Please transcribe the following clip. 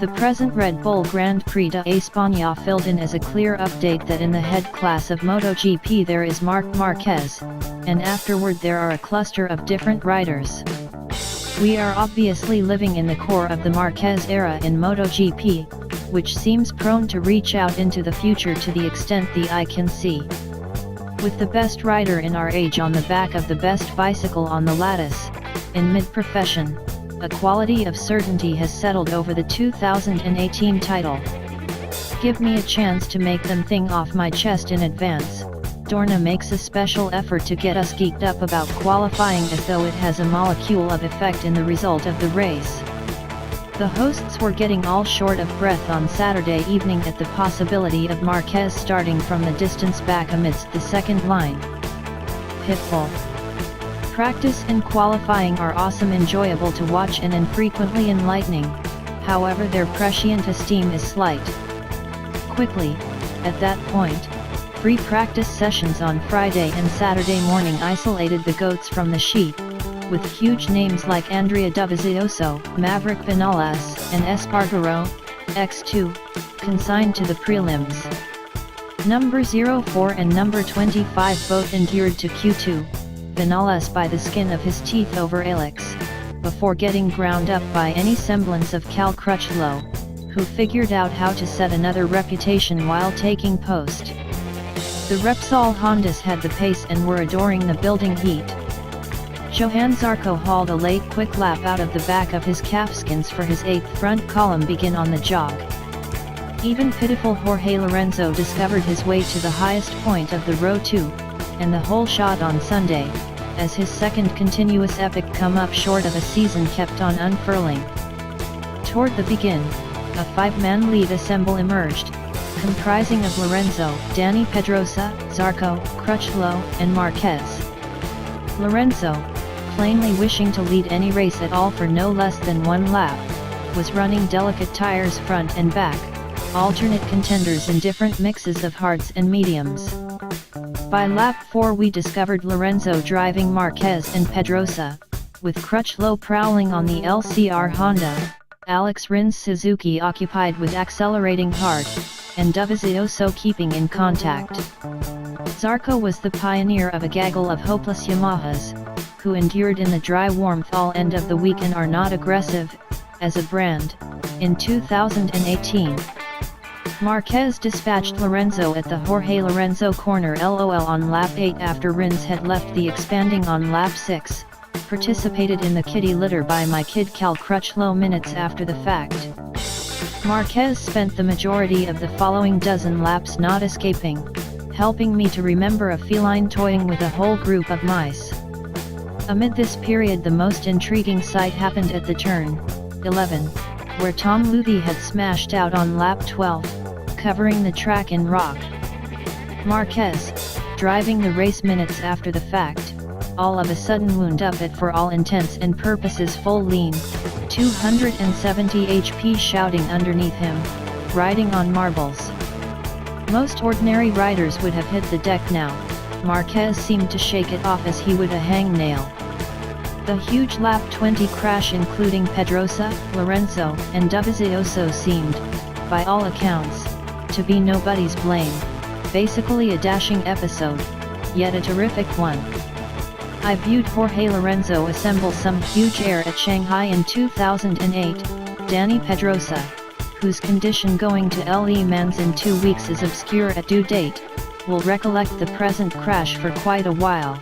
the present Red Bull Grand Prix de España filled in as a clear update that in the head class of MotoGP there is Marc Marquez, and afterward there are a cluster of different riders. We are obviously living in the core of the Marquez era in MotoGP, which seems prone to reach out into the future to the extent the eye can see. With the best rider in our age on the back of the best bicycle on the lattice, in mid-profession, a quality of certainty has settled over the 2018 title. Give me a chance to make them thing off my chest in advance. Dorna makes a special effort to get us geeked up about qualifying as though it has a molecule of effect in the result of the race. The hosts were getting all short of breath on Saturday evening at the possibility of Marquez starting from the distance back amidst the second line. Pitfall. Practice and qualifying are awesome, enjoyable to watch and infrequently enlightening, however their prescient esteem is slight. Quickly, at that point, free practice sessions on Friday and Saturday morning isolated the goats from the sheep, with huge names like Andrea Dovizioso, Maverick Vinales, and Espargaro, X2, consigned to the prelims. Number 04 and number 25 both endured to Q2, Vinales by the skin of his teeth over Alex, before getting ground up by any semblance of Cal Crutchlow, who figured out how to set another reputation while taking post. The Repsol Hondas had the pace and were adoring the building heat. Johan Zarco hauled a late quick lap out of the back of his calfskins for his 8th front column begin on the jog. Even pitiful Jorge Lorenzo discovered his way to the highest point of the Row 2, and the whole shot on Sunday, as his second continuous epic come up short of a season kept on unfurling. Toward the begin, a 5-man lead assemble emerged, comprising of Lorenzo, Dani Pedrosa, Zarco, Crutchlow, and Marquez. Lorenzo, plainly wishing to lead any race at all for no less than one lap, was running delicate tires front and back, alternate contenders in different mixes of hards and mediums. By lap 4 we discovered Lorenzo driving Marquez and Pedrosa, with Crutchlow prowling on the LCR Honda, Alex Rins Suzuki occupied with accelerating hard, and Dovizioso keeping in contact. Zarco was the pioneer of a gaggle of hopeless Yamahas, who endured in the dry warmth all end of the week and are not aggressive, as a brand, in 2018. Marquez dispatched Lorenzo at the Jorge Lorenzo corner LOL on lap 8 after Rins had left the expanding on lap 6, participated in the kitty litter by my kid Cal Crutchlow minutes after the fact. Marquez spent the majority of the following dozen laps not escaping, helping me to remember a feline toying with a whole group of mice. Amid this period the most intriguing sight happened at the turn 11, where Tom Luthi had smashed out on lap 12, covering the track in rock. Marquez, driving the race minutes after the fact, all of a sudden wound up at for all intents and purposes full lean, 270 HP shouting underneath him, riding on marbles. Most ordinary riders would have hit the deck now, Marquez seemed to shake it off as he would a hangnail. The huge lap 20 crash including Pedrosa, Lorenzo, and Dovizioso seemed, by all accounts, to be nobody's blame, basically a dashing episode, yet a terrific one. I viewed Jorge Lorenzo assemble some huge air at Shanghai in 2008, Dani Pedrosa, whose condition going to Le Mans in 2 weeks is obscure at due date, will recollect the present crash for quite a while.